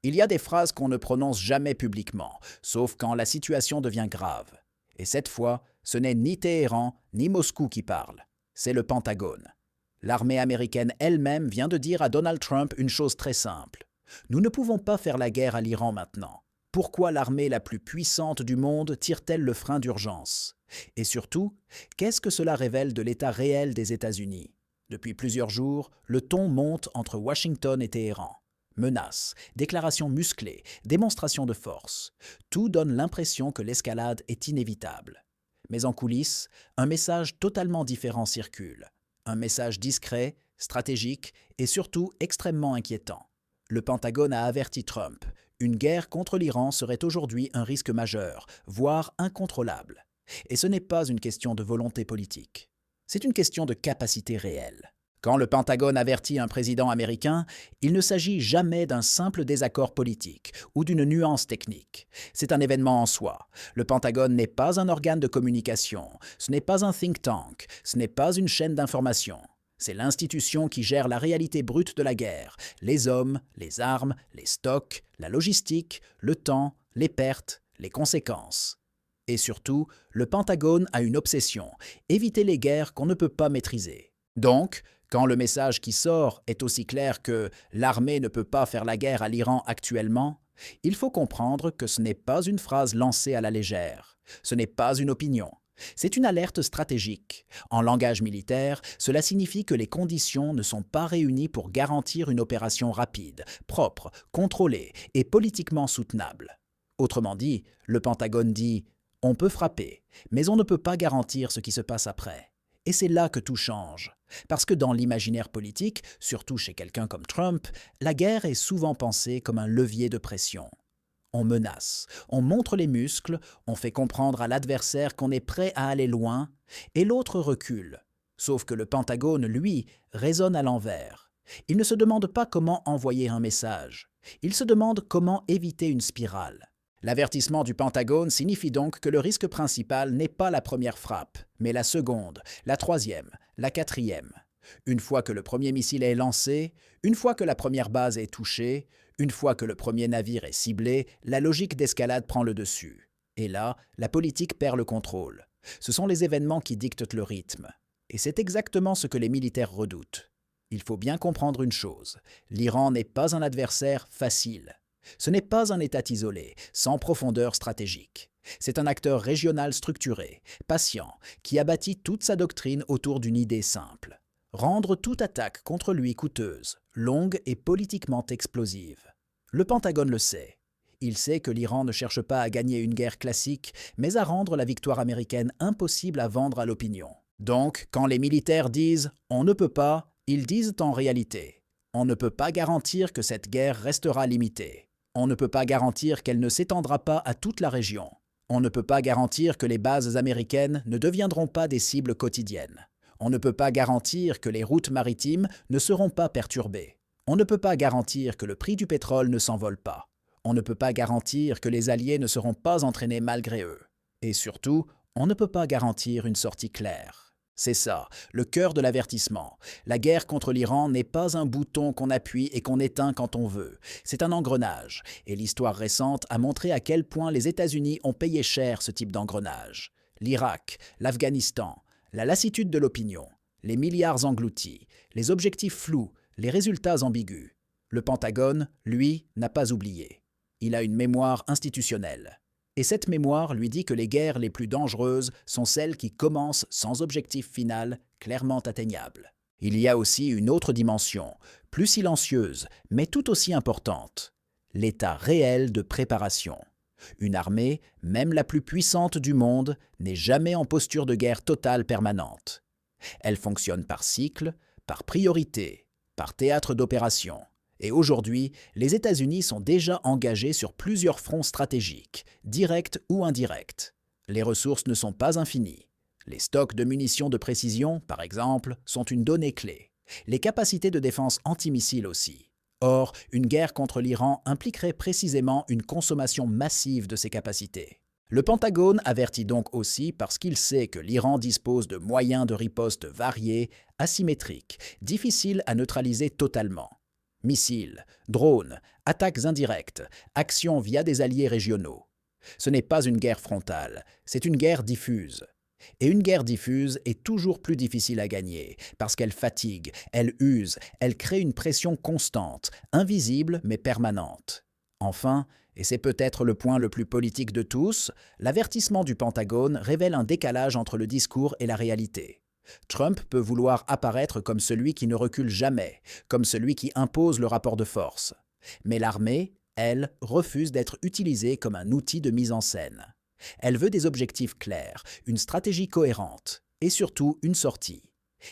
Il y a des phrases qu'on ne prononce jamais publiquement, sauf quand la situation devient grave. Et cette fois, ce n'est ni Téhéran ni Moscou qui parlent, c'est le Pentagone. L'armée américaine elle-même vient de dire à Donald Trump une chose très simple. Nous ne pouvons pas faire la guerre à l'Iran maintenant. Pourquoi l'armée la plus puissante du monde tire-t-elle le frein d'urgence? Et surtout, qu'est-ce que cela révèle de l'état réel des États-Unis? Depuis plusieurs jours, le ton monte entre Washington et Téhéran. Menaces, déclarations musclées, démonstrations de force. Tout donne l'impression que l'escalade est inévitable. Mais en coulisses, un message totalement différent circule. Un message discret, stratégique et surtout extrêmement inquiétant. Le Pentagone a averti Trump. Une guerre contre l'Iran serait aujourd'hui un risque majeur, voire incontrôlable. Et ce n'est pas une question de volonté politique. C'est une question de capacité réelle. Quand le Pentagone avertit un président américain, il ne s'agit jamais d'un simple désaccord politique ou d'une nuance technique. C'est un événement en soi. Le Pentagone n'est pas un organe de communication, ce n'est pas un think tank, ce n'est pas une chaîne d'information. C'est l'institution qui gère la réalité brute de la guerre, les hommes, les armes, les stocks, la logistique, le temps, les pertes, les conséquences. Et surtout, le Pentagone a une obsession, éviter les guerres qu'on ne peut pas maîtriser. Donc, quand le message qui sort est aussi clair que l'armée ne peut pas faire la guerre à l'Iran actuellement, il faut comprendre que ce n'est pas une phrase lancée à la légère, ce n'est pas une opinion. C'est une alerte stratégique. En langage militaire, cela signifie que les conditions ne sont pas réunies pour garantir une opération rapide, propre, contrôlée et politiquement soutenable. Autrement dit, le Pentagone dit « on peut frapper, mais on ne peut pas garantir ce qui se passe après ». Et c'est là que tout change. Parce que dans l'imaginaire politique, surtout chez quelqu'un comme Trump, la guerre est souvent pensée comme un levier de pression. On menace, on montre les muscles, on fait comprendre à l'adversaire qu'on est prêt à aller loin, et l'autre recule. Sauf que le Pentagone, lui, raisonne à l'envers. Il ne se demande pas comment envoyer un message. Il se demande comment éviter une spirale. L'avertissement du Pentagone signifie donc que le risque principal n'est pas la première frappe, mais la seconde, la troisième, la quatrième. Une fois que le premier missile est lancé, une fois que la première base est touchée, une fois que le premier navire est ciblé, la logique d'escalade prend le dessus. Et là, la politique perd le contrôle. Ce sont les événements qui dictent le rythme. Et c'est exactement ce que les militaires redoutent. Il faut bien comprendre une chose, l'Iran n'est pas un adversaire facile. Ce n'est pas un État isolé, sans profondeur stratégique. C'est un acteur régional structuré, patient, qui a bâti toute sa doctrine autour d'une idée simple. Rendre toute attaque contre lui coûteuse, longue et politiquement explosive. Le Pentagone le sait. Il sait que l'Iran ne cherche pas à gagner une guerre classique, mais à rendre la victoire américaine impossible à vendre à l'opinion. Donc, quand les militaires disent « on ne peut pas », ils disent en réalité « on ne peut pas garantir que cette guerre restera limitée ». On ne peut pas garantir qu'elle ne s'étendra pas à toute la région. On ne peut pas garantir que les bases américaines ne deviendront pas des cibles quotidiennes. On ne peut pas garantir que les routes maritimes ne seront pas perturbées. On ne peut pas garantir que le prix du pétrole ne s'envole pas. On ne peut pas garantir que les alliés ne seront pas entraînés malgré eux. Et surtout, on ne peut pas garantir une sortie claire. C'est ça, le cœur de l'avertissement. La guerre contre l'Iran n'est pas un bouton qu'on appuie et qu'on éteint quand on veut. C'est un engrenage, et l'histoire récente a montré à quel point les États-Unis ont payé cher ce type d'engrenage. L'Irak, l'Afghanistan, la lassitude de l'opinion, les milliards engloutis, les objectifs flous, les résultats ambigus. Le Pentagone, lui, n'a pas oublié. Il a une mémoire institutionnelle. Et cette mémoire lui dit que les guerres les plus dangereuses sont celles qui commencent sans objectif final clairement atteignable. Il y a aussi une autre dimension, plus silencieuse, mais tout aussi importante, l'état réel de préparation. Une armée, même la plus puissante du monde, n'est jamais en posture de guerre totale permanente. Elle fonctionne par cycle, par priorité, par théâtre d'opération. Et aujourd'hui, les États-Unis sont déjà engagés sur plusieurs fronts stratégiques, directs ou indirects. Les ressources ne sont pas infinies. Les stocks de munitions de précision, par exemple, sont une donnée clé. Les capacités de défense antimissiles aussi. Or, une guerre contre l'Iran impliquerait précisément une consommation massive de ces capacités. Le Pentagone avertit donc aussi parce qu'il sait que l'Iran dispose de moyens de riposte variés, asymétriques, difficiles à neutraliser totalement. Missiles, drones, attaques indirectes, actions via des alliés régionaux. Ce n'est pas une guerre frontale, c'est une guerre diffuse. Et une guerre diffuse est toujours plus difficile à gagner, parce qu'elle fatigue, elle use, elle crée une pression constante, invisible mais permanente. Enfin, et c'est peut-être le point le plus politique de tous, l'avertissement du Pentagone révèle un décalage entre le discours et la réalité. Trump peut vouloir apparaître comme celui qui ne recule jamais, comme celui qui impose le rapport de force. Mais l'armée, elle, refuse d'être utilisée comme un outil de mise en scène. Elle veut des objectifs clairs, une stratégie cohérente et surtout une sortie.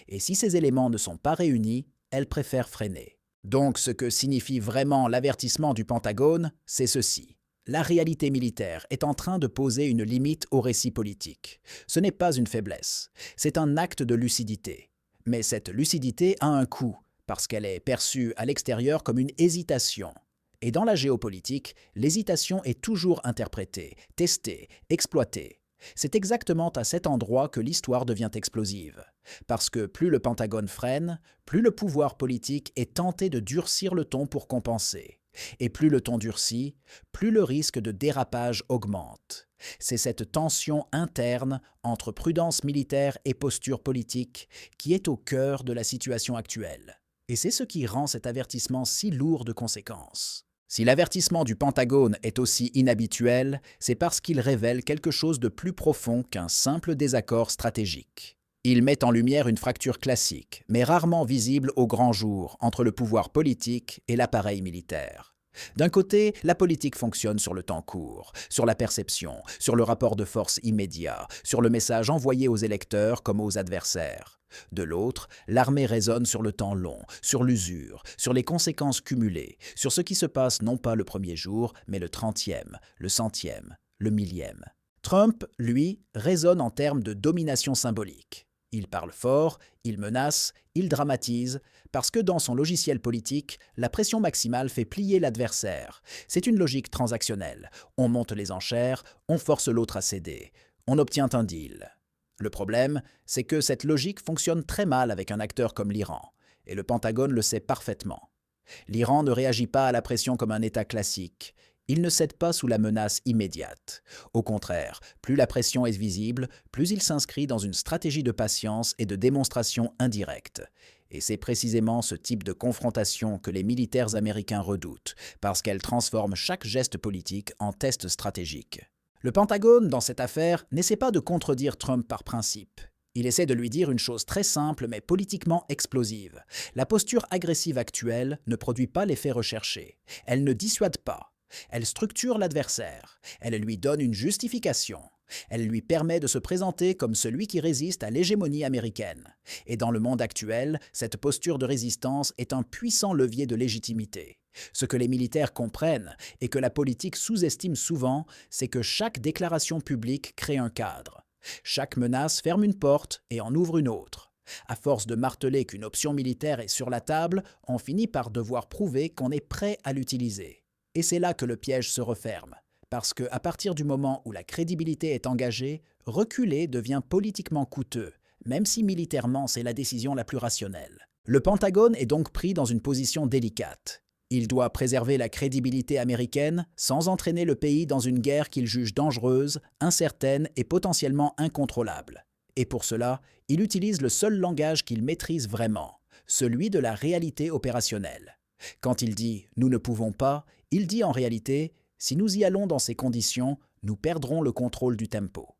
Et si ces éléments ne sont pas réunis, elle préfère freiner. Donc ce que signifie vraiment l'avertissement du Pentagone, c'est ceci. La réalité militaire est en train de poser une limite au récit politique. Ce n'est pas une faiblesse, c'est un acte de lucidité. Mais cette lucidité a un coût, parce qu'elle est perçue à l'extérieur comme une hésitation. Et dans la géopolitique, l'hésitation est toujours interprétée, testée, exploitée. C'est exactement à cet endroit que l'histoire devient explosive. Parce que plus le Pentagone freine, plus le pouvoir politique est tenté de durcir le ton pour compenser. Et plus le ton durcit, plus le risque de dérapage augmente. C'est cette tension interne entre prudence militaire et posture politique qui est au cœur de la situation actuelle. Et c'est ce qui rend cet avertissement si lourd de conséquences. Si l'avertissement du Pentagone est aussi inhabituel, c'est parce qu'il révèle quelque chose de plus profond qu'un simple désaccord stratégique. Il met en lumière une fracture classique, mais rarement visible au grand jour, entre le pouvoir politique et l'appareil militaire. D'un côté, la politique fonctionne sur le temps court, sur la perception, sur le rapport de force immédiat, sur le message envoyé aux électeurs comme aux adversaires. De l'autre, l'armée raisonne sur le temps long, sur l'usure, sur les conséquences cumulées, sur ce qui se passe non pas le premier jour, mais le 30e, le 100e, le 1000e. Trump, lui, raisonne en termes de domination symbolique. Il parle fort, il menace, il dramatise, parce que dans son logiciel politique, la pression maximale fait plier l'adversaire. C'est une logique transactionnelle. On monte les enchères, on force l'autre à céder. On obtient un deal. Le problème, c'est que cette logique fonctionne très mal avec un acteur comme l'Iran, et le Pentagone le sait parfaitement. L'Iran ne réagit pas à la pression comme un État classique. Il ne cède pas sous la menace immédiate. Au contraire, plus la pression est visible, plus il s'inscrit dans une stratégie de patience et de démonstration indirecte. Et c'est précisément ce type de confrontation que les militaires américains redoutent, parce qu'elle transforme chaque geste politique en test stratégique. Le Pentagone, dans cette affaire, n'essaie pas de contredire Trump par principe. Il essaie de lui dire une chose très simple mais politiquement explosive. La posture agressive actuelle ne produit pas l'effet recherché. Elle ne dissuade pas. Elle structure l'adversaire. Elle lui donne une justification. Elle lui permet de se présenter comme celui qui résiste à l'hégémonie américaine. Et dans le monde actuel, cette posture de résistance est un puissant levier de légitimité. Ce que les militaires comprennent et que la politique sous-estime souvent, c'est que chaque déclaration publique crée un cadre. Chaque menace ferme une porte et en ouvre une autre. À force de marteler qu'une option militaire est sur la table, on finit par devoir prouver qu'on est prêt à l'utiliser. Et c'est là que le piège se referme. Parce qu'à partir du moment où la crédibilité est engagée, reculer devient politiquement coûteux, même si militairement c'est la décision la plus rationnelle. Le Pentagone est donc pris dans une position délicate. Il doit préserver la crédibilité américaine sans entraîner le pays dans une guerre qu'il juge dangereuse, incertaine et potentiellement incontrôlable. Et pour cela, il utilise le seul langage qu'il maîtrise vraiment, celui de la réalité opérationnelle. Quand il dit « nous ne pouvons pas », il dit en réalité « si nous y allons dans ces conditions, nous perdrons le contrôle du tempo ».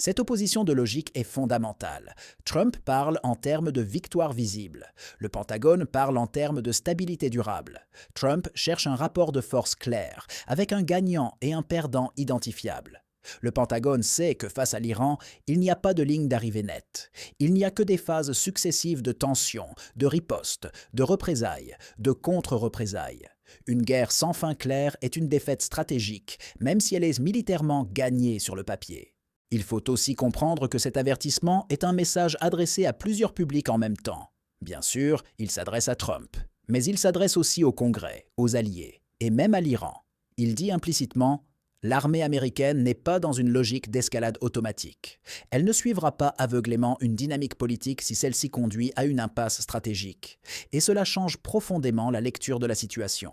Cette opposition de logique est fondamentale. Trump parle en termes de victoire visible. Le Pentagone parle en termes de stabilité durable. Trump cherche un rapport de force clair, avec un gagnant et un perdant identifiables. Le Pentagone sait que face à l'Iran, il n'y a pas de ligne d'arrivée nette. Il n'y a que des phases successives de tension, de riposte, de représailles, de contre-représailles. Une guerre sans fin claire est une défaite stratégique, même si elle est militairement gagnée sur le papier. Il faut aussi comprendre que cet avertissement est un message adressé à plusieurs publics en même temps. Bien sûr, il s'adresse à Trump, mais il s'adresse aussi au Congrès, aux alliés, et même à l'Iran. Il dit implicitement « L'armée américaine n'est pas dans une logique d'escalade automatique. Elle ne suivra pas aveuglément une dynamique politique si celle-ci conduit à une impasse stratégique. Et cela change profondément la lecture de la situation.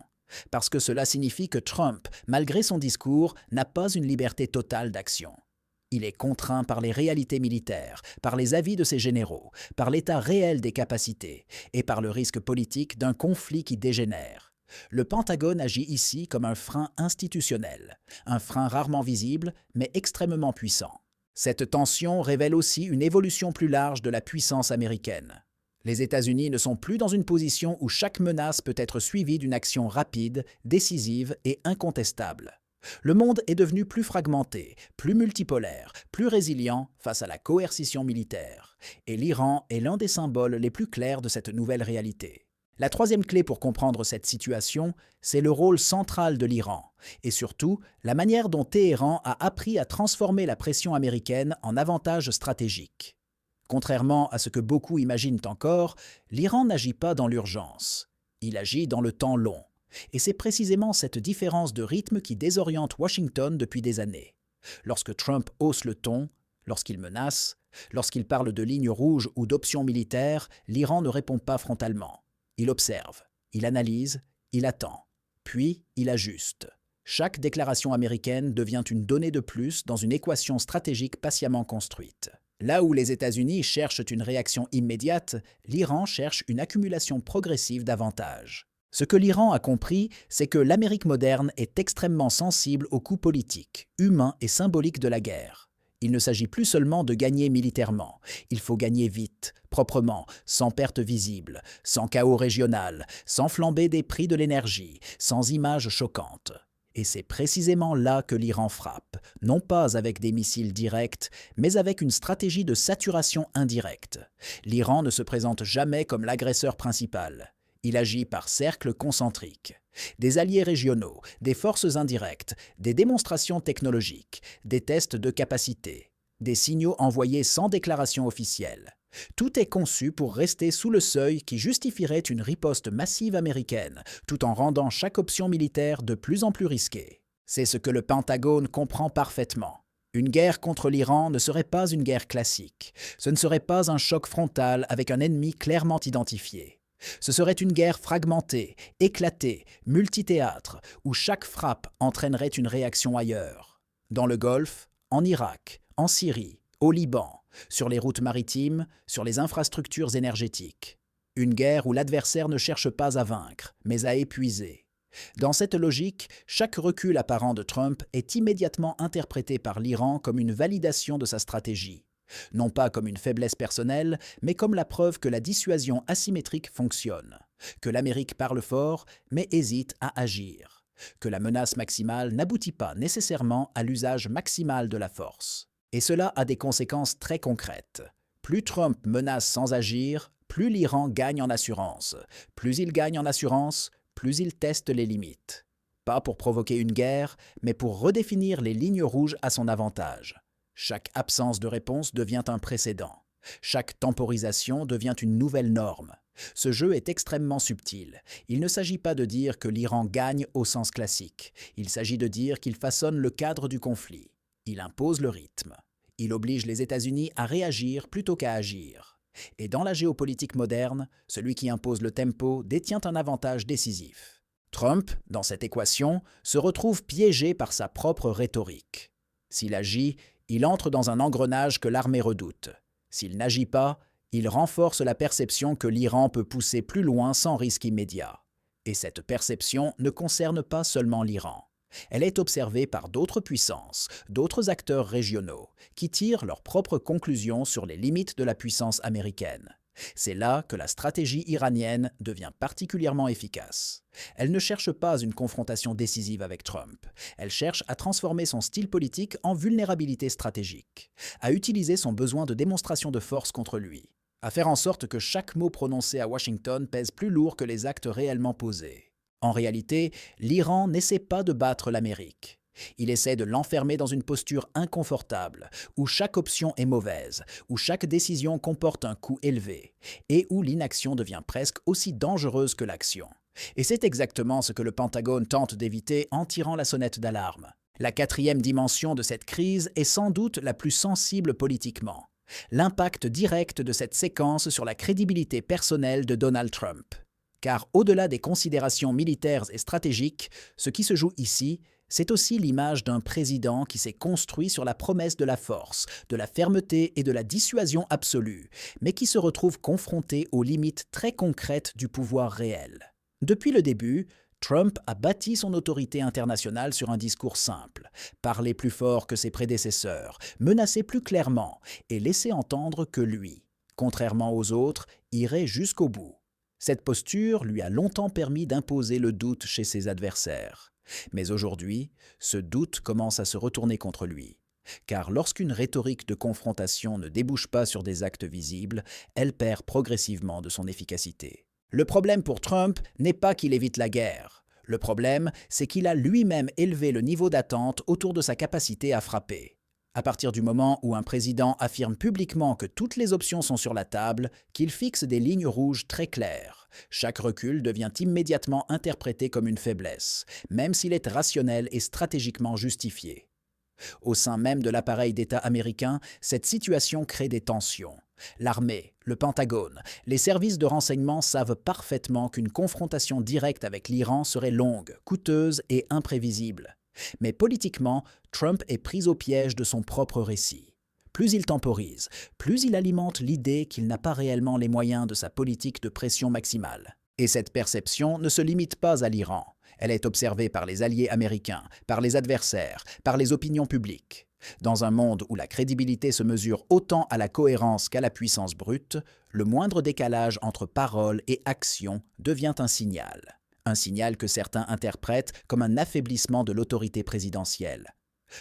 Parce que cela signifie que Trump, malgré son discours, n'a pas une liberté totale d'action. Il est contraint par les réalités militaires, par les avis de ses généraux, par l'état réel des capacités et par le risque politique d'un conflit qui dégénère. Le Pentagone agit ici comme un frein institutionnel, un frein rarement visible mais extrêmement puissant. Cette tension révèle aussi une évolution plus large de la puissance américaine. Les États-Unis ne sont plus dans une position où chaque menace peut être suivie d'une action rapide, décisive et incontestable. Le monde est devenu plus fragmenté, plus multipolaire, plus résilient face à la coercition militaire. Et l'Iran est l'un des symboles les plus clairs de cette nouvelle réalité. La troisième clé pour comprendre cette situation, c'est le rôle central de l'Iran, et surtout la manière dont Téhéran a appris à transformer la pression américaine en avantage stratégique. Contrairement à ce que beaucoup imaginent encore, l'Iran n'agit pas dans l'urgence. Il agit dans le temps long. Et c'est précisément cette différence de rythme qui désoriente Washington depuis des années. Lorsque Trump hausse le ton, lorsqu'il menace, lorsqu'il parle de lignes rouges ou d'options militaires, l'Iran ne répond pas frontalement. Il observe, il analyse, il attend, puis il ajuste. Chaque déclaration américaine devient une donnée de plus dans une équation stratégique patiemment construite. Là où les États-Unis cherchent une réaction immédiate, l'Iran cherche une accumulation progressive d'avantages. Ce que l'Iran a compris, c'est que l'Amérique moderne est extrêmement sensible aux coûts politiques, humains et symboliques de la guerre. Il ne s'agit plus seulement de gagner militairement. Il faut gagner vite, proprement, sans perte visible, sans chaos régional, sans flambée des prix de l'énergie, sans images choquantes. Et c'est précisément là que l'Iran frappe, non pas avec des missiles directs, mais avec une stratégie de saturation indirecte. L'Iran ne se présente jamais comme l'agresseur principal. Il agit par cercles concentriques. Des alliés régionaux, des forces indirectes, des démonstrations technologiques, des tests de capacité, des signaux envoyés sans déclaration officielle. Tout est conçu pour rester sous le seuil qui justifierait une riposte massive américaine, tout en rendant chaque option militaire de plus en plus risquée. C'est ce que le Pentagone comprend parfaitement. Une guerre contre l'Iran ne serait pas une guerre classique. Ce ne serait pas un choc frontal avec un ennemi clairement identifié. Ce serait une guerre fragmentée, éclatée, multithéâtre, où chaque frappe entraînerait une réaction ailleurs. Dans le Golfe, en Irak, en Syrie, au Liban, sur les routes maritimes, sur les infrastructures énergétiques. Une guerre où l'adversaire ne cherche pas à vaincre, mais à épuiser. Dans cette logique, chaque recul apparent de Trump est immédiatement interprété par l'Iran comme une validation de sa stratégie. Non pas comme une faiblesse personnelle, mais comme la preuve que la dissuasion asymétrique fonctionne, que l'Amérique parle fort, mais hésite à agir, que la menace maximale n'aboutit pas nécessairement à l'usage maximal de la force. Et cela a des conséquences très concrètes. Plus Trump menace sans agir, plus l'Iran gagne en assurance. Plus il gagne en assurance, plus il teste les limites. Pas pour provoquer une guerre, mais pour redéfinir les lignes rouges à son avantage. Chaque absence de réponse devient un précédent. Chaque temporisation devient une nouvelle norme. Ce jeu est extrêmement subtil. Il ne s'agit pas de dire que l'Iran gagne au sens classique. Il s'agit de dire qu'il façonne le cadre du conflit. Il impose le rythme. Il oblige les États-Unis à réagir plutôt qu'à agir. Et dans la géopolitique moderne, celui qui impose le tempo détient un avantage décisif. Trump, dans cette équation, se retrouve piégé par sa propre rhétorique. S'il agit, il entre dans un engrenage que l'armée redoute. S'il n'agit pas, il renforce la perception que l'Iran peut pousser plus loin sans risque immédiat. Et cette perception ne concerne pas seulement l'Iran. Elle est observée par d'autres puissances, d'autres acteurs régionaux, qui tirent leurs propres conclusions sur les limites de la puissance américaine. C'est là que la stratégie iranienne devient particulièrement efficace. Elle ne cherche pas une confrontation décisive avec Trump. Elle cherche à transformer son style politique en vulnérabilité stratégique, à utiliser son besoin de démonstration de force contre lui, à faire en sorte que chaque mot prononcé à Washington pèse plus lourd que les actes réellement posés. En réalité, l'Iran n'essaie pas de battre l'Amérique. Il essaie de l'enfermer dans une posture inconfortable, où chaque option est mauvaise, où chaque décision comporte un coût élevé, et où l'inaction devient presque aussi dangereuse que l'action. Et c'est exactement ce que le Pentagone tente d'éviter en tirant la sonnette d'alarme. La quatrième dimension de cette crise est sans doute la plus sensible politiquement. L'impact direct de cette séquence sur la crédibilité personnelle de Donald Trump. Car au-delà des considérations militaires et stratégiques, ce qui se joue ici, c'est aussi l'image d'un président qui s'est construit sur la promesse de la force, de la fermeté et de la dissuasion absolue, mais qui se retrouve confronté aux limites très concrètes du pouvoir réel. Depuis le début, Trump a bâti son autorité internationale sur un discours simple, parler plus fort que ses prédécesseurs, menacer plus clairement et laisser entendre que lui, contrairement aux autres, irait jusqu'au bout. Cette posture lui a longtemps permis d'imposer le doute chez ses adversaires. Mais aujourd'hui, ce doute commence à se retourner contre lui. Car lorsqu'une rhétorique de confrontation ne débouche pas sur des actes visibles, elle perd progressivement de son efficacité. Le problème pour Trump n'est pas qu'il évite la guerre. Le problème, c'est qu'il a lui-même élevé le niveau d'attente autour de sa capacité à frapper. À partir du moment où un président affirme publiquement que toutes les options sont sur la table, qu'il fixe des lignes rouges très claires, chaque recul devient immédiatement interprété comme une faiblesse, même s'il est rationnel et stratégiquement justifié. Au sein même de l'appareil d'État américain, cette situation crée des tensions. L'armée, le Pentagone, les services de renseignement savent parfaitement qu'une confrontation directe avec l'Iran serait longue, coûteuse et imprévisible. Mais politiquement, Trump est pris au piège de son propre récit. Plus il temporise, plus il alimente l'idée qu'il n'a pas réellement les moyens de sa politique de pression maximale. Et cette perception ne se limite pas à l'Iran. Elle est observée par les alliés américains, par les adversaires, par les opinions publiques. Dans un monde où la crédibilité se mesure autant à la cohérence qu'à la puissance brute, le moindre décalage entre parole et action devient un signal. Un signal que certains interprètent comme un affaiblissement de l'autorité présidentielle.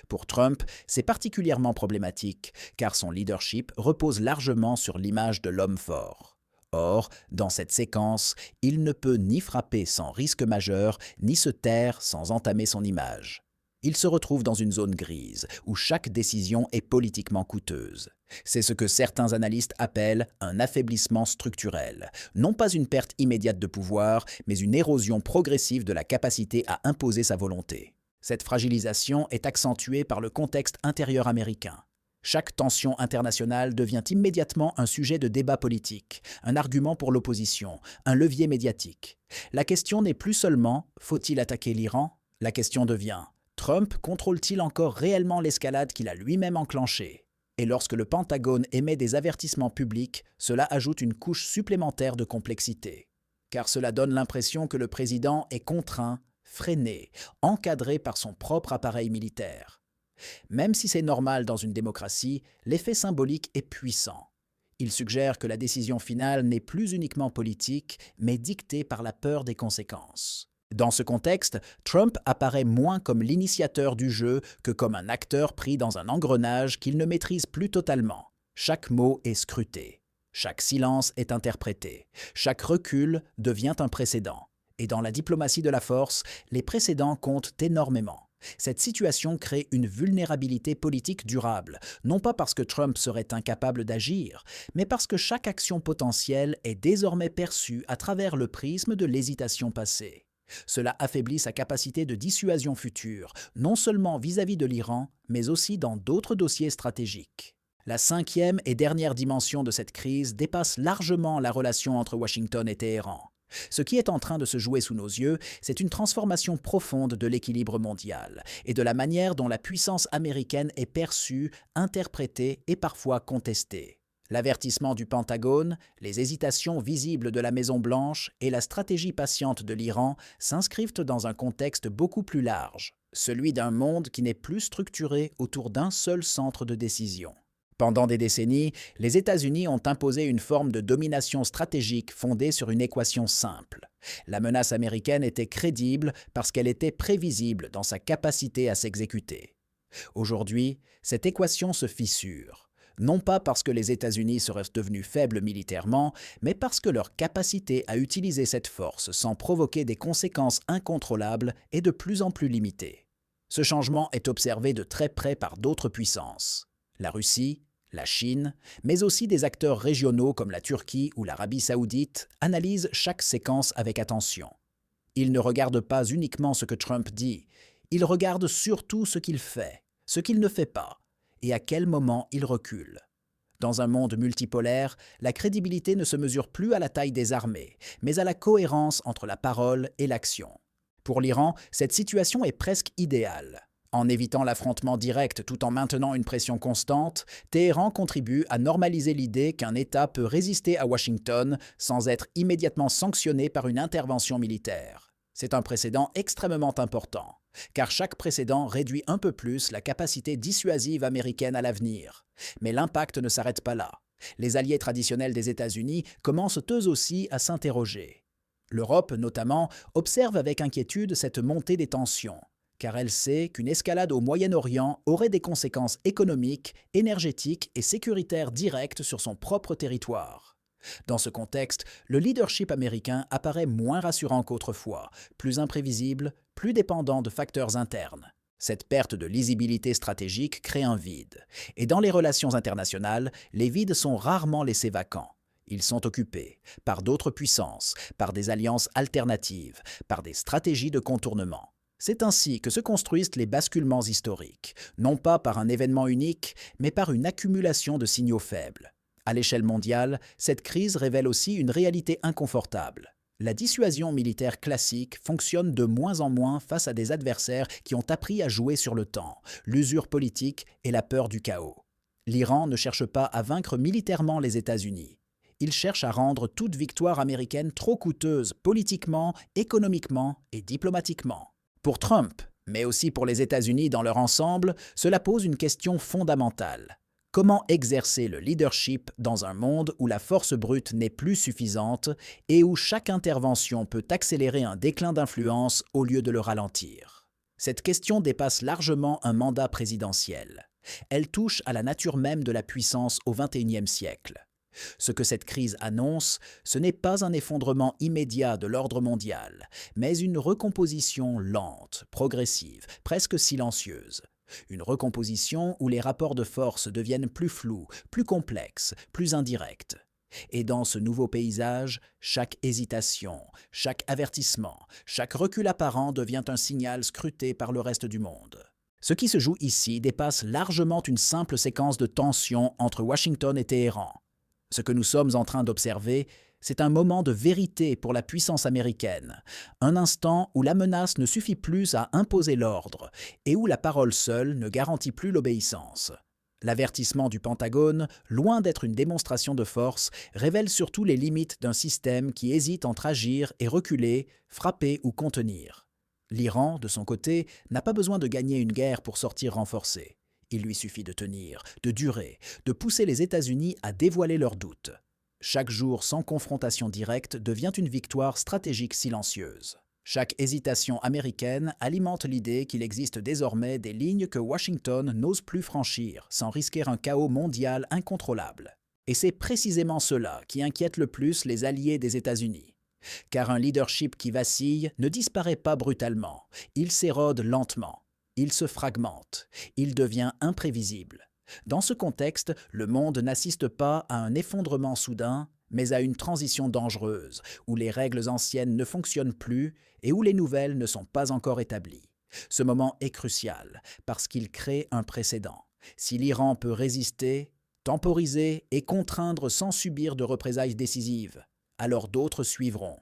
Pour Trump, c'est particulièrement problématique, car son leadership repose largement sur l'image de l'homme fort. Or, dans cette séquence, il ne peut ni frapper sans risque majeur, ni se taire sans entamer son image. Il se retrouve dans une zone grise, où chaque décision est politiquement coûteuse. C'est ce que certains analystes appellent un affaiblissement structurel, non pas une perte immédiate de pouvoir, mais une érosion progressive de la capacité à imposer sa volonté. Cette fragilisation est accentuée par le contexte intérieur américain. Chaque tension internationale devient immédiatement un sujet de débat politique, un argument pour l'opposition, un levier médiatique. La question n'est plus seulement « faut-il attaquer l'Iran ?» La question devient « Trump contrôle-t-il encore réellement l'escalade qu'il a lui-même enclenchée ?» Et lorsque le Pentagone émet des avertissements publics, cela ajoute une couche supplémentaire de complexité. Car cela donne l'impression que le président est contraint, freiné, encadré par son propre appareil militaire. Même si c'est normal dans une démocratie, l'effet symbolique est puissant. Il suggère que la décision finale n'est plus uniquement politique, mais dictée par la peur des conséquences. Dans ce contexte, Trump apparaît moins comme l'initiateur du jeu que comme un acteur pris dans un engrenage qu'il ne maîtrise plus totalement. Chaque mot est scruté, chaque silence est interprété, chaque recul devient un précédent. Et dans la diplomatie de la force, les précédents comptent énormément. Cette situation crée une vulnérabilité politique durable, non pas parce que Trump serait incapable d'agir, mais parce que chaque action potentielle est désormais perçue à travers le prisme de l'hésitation passée. Cela affaiblit sa capacité de dissuasion future, non seulement vis-à-vis de l'Iran, mais aussi dans d'autres dossiers stratégiques. La cinquième et dernière dimension de cette crise dépasse largement la relation entre Washington et Téhéran. Ce qui est en train de se jouer sous nos yeux, c'est une transformation profonde de l'équilibre mondial et de la manière dont la puissance américaine est perçue, interprétée et parfois contestée. L'avertissement du Pentagone, les hésitations visibles de la Maison-Blanche et la stratégie patiente de l'Iran s'inscrivent dans un contexte beaucoup plus large, celui d'un monde qui n'est plus structuré autour d'un seul centre de décision. Pendant des décennies, les États-Unis ont imposé une forme de domination stratégique fondée sur une équation simple. La menace américaine était crédible parce qu'elle était prévisible dans sa capacité à s'exécuter. Aujourd'hui, cette équation se fissure, non pas parce que les États-Unis seraient devenus faibles militairement, mais parce que leur capacité à utiliser cette force sans provoquer des conséquences incontrôlables est de plus en plus limitée. Ce changement est observé de très près par d'autres puissances. La Russie, la Chine, mais aussi des acteurs régionaux comme la Turquie ou l'Arabie saoudite analysent chaque séquence avec attention. Ils ne regardent pas uniquement ce que Trump dit, Il regarde surtout ce qu'il fait, ce qu'il ne fait pas, et à quel moment il recule. Dans un monde multipolaire, la crédibilité ne se mesure plus à la taille des armées, mais à la cohérence entre la parole et l'action. Pour l'Iran, cette situation est presque idéale. En évitant l'affrontement direct tout en maintenant une pression constante, Téhéran contribue à normaliser l'idée qu'un État peut résister à Washington sans être immédiatement sanctionné par une intervention militaire. C'est un précédent extrêmement important, car chaque précédent réduit un peu plus la capacité dissuasive américaine à l'avenir. Mais l'impact ne s'arrête pas là. Les alliés traditionnels des États-Unis commencent eux aussi à s'interroger. L'Europe, notamment, observe avec inquiétude cette montée des tensions, car elle sait qu'une escalade au Moyen-Orient aurait des conséquences économiques, énergétiques et sécuritaires directes sur son propre territoire. Dans ce contexte, le leadership américain apparaît moins rassurant qu'autrefois, plus imprévisible, plus dépendant de facteurs internes. Cette perte de lisibilité stratégique crée un vide. Et dans les relations internationales, les vides sont rarement laissés vacants. Ils sont occupés par d'autres puissances, par des alliances alternatives, par des stratégies de contournement. C'est ainsi que se construisent les basculements historiques, non pas par un événement unique, mais par une accumulation de signaux faibles. À l'échelle mondiale, cette crise révèle aussi une réalité inconfortable. La dissuasion militaire classique fonctionne de moins en moins face à des adversaires qui ont appris à jouer sur le temps, l'usure politique et la peur du chaos. L'Iran ne cherche pas à vaincre militairement les États-Unis. Il cherche à rendre toute victoire américaine trop coûteuse politiquement, économiquement et diplomatiquement. Pour Trump, mais aussi pour les États-Unis dans leur ensemble, cela pose une question fondamentale. Comment exercer le leadership dans un monde où la force brute n'est plus suffisante et où chaque intervention peut accélérer un déclin d'influence au lieu de le ralentir? Cette question dépasse largement un mandat présidentiel. Elle touche à la nature même de la puissance au XXIe siècle. Ce que cette crise annonce, ce n'est pas un effondrement immédiat de l'ordre mondial, mais une recomposition lente, progressive, presque silencieuse. Une recomposition où les rapports de force deviennent plus flous, plus complexes, plus indirects. Et dans ce nouveau paysage, chaque hésitation, chaque avertissement, chaque recul apparent devient un signal scruté par le reste du monde. Ce qui se joue ici dépasse largement une simple séquence de tensions entre Washington et Téhéran. Ce que nous sommes en train d'observer, c'est un moment de vérité pour la puissance américaine, un instant où la menace ne suffit plus à imposer l'ordre et où la parole seule ne garantit plus l'obéissance. L'avertissement du Pentagone, loin d'être une démonstration de force, révèle surtout les limites d'un système qui hésite entre agir et reculer, frapper ou contenir. L'Iran, de son côté, n'a pas besoin de gagner une guerre pour sortir renforcé. Il lui suffit de tenir, de durer, de pousser les États-Unis à dévoiler leurs doutes. Chaque jour sans confrontation directe devient une victoire stratégique silencieuse. Chaque hésitation américaine alimente l'idée qu'il existe désormais des lignes que Washington n'ose plus franchir sans risquer un chaos mondial incontrôlable. Et c'est précisément cela qui inquiète le plus les alliés des États-Unis. Car un leadership qui vacille ne disparaît pas brutalement, il s'érode lentement, il se fragmente, il devient imprévisible. Dans ce contexte, le monde n'assiste pas à un effondrement soudain, mais à une transition dangereuse, où les règles anciennes ne fonctionnent plus et où les nouvelles ne sont pas encore établies. Ce moment est crucial, parce qu'il crée un précédent. Si l'Iran peut résister, temporiser et contraindre sans subir de représailles décisives, alors d'autres suivront.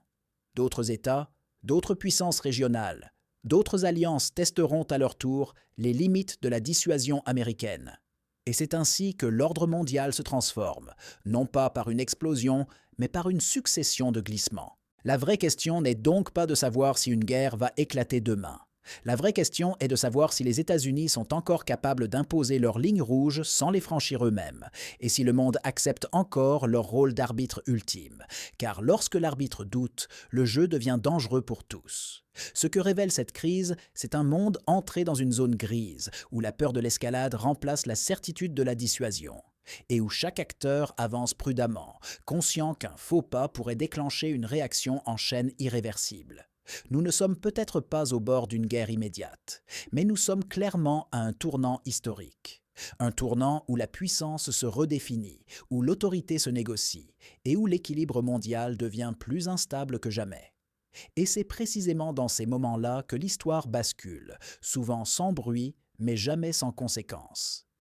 D'autres États, d'autres puissances régionales, d'autres alliances testeront à leur tour les limites de la dissuasion américaine. Et c'est ainsi que l'ordre mondial se transforme, non pas par une explosion, mais par une succession de glissements. La vraie question n'est donc pas de savoir si une guerre va éclater demain. La vraie question est de savoir si les États-Unis sont encore capables d'imposer leurs lignes rouges sans les franchir eux-mêmes, et si le monde accepte encore leur rôle d'arbitre ultime. Car lorsque l'arbitre doute, le jeu devient dangereux pour tous. Ce que révèle cette crise, c'est un monde entré dans une zone grise, où la peur de l'escalade remplace la certitude de la dissuasion, et où chaque acteur avance prudemment, conscient qu'un faux pas pourrait déclencher une réaction en chaîne irréversible. Nous ne sommes peut-être pas au bord d'une guerre immédiate, mais nous sommes clairement à un tournant historique. Un tournant où la puissance se redéfinit, où l'autorité se négocie et où l'équilibre mondial devient plus instable que jamais. Et c'est précisément dans ces moments-là que l'histoire bascule, souvent sans bruit, mais jamais sans conséquences.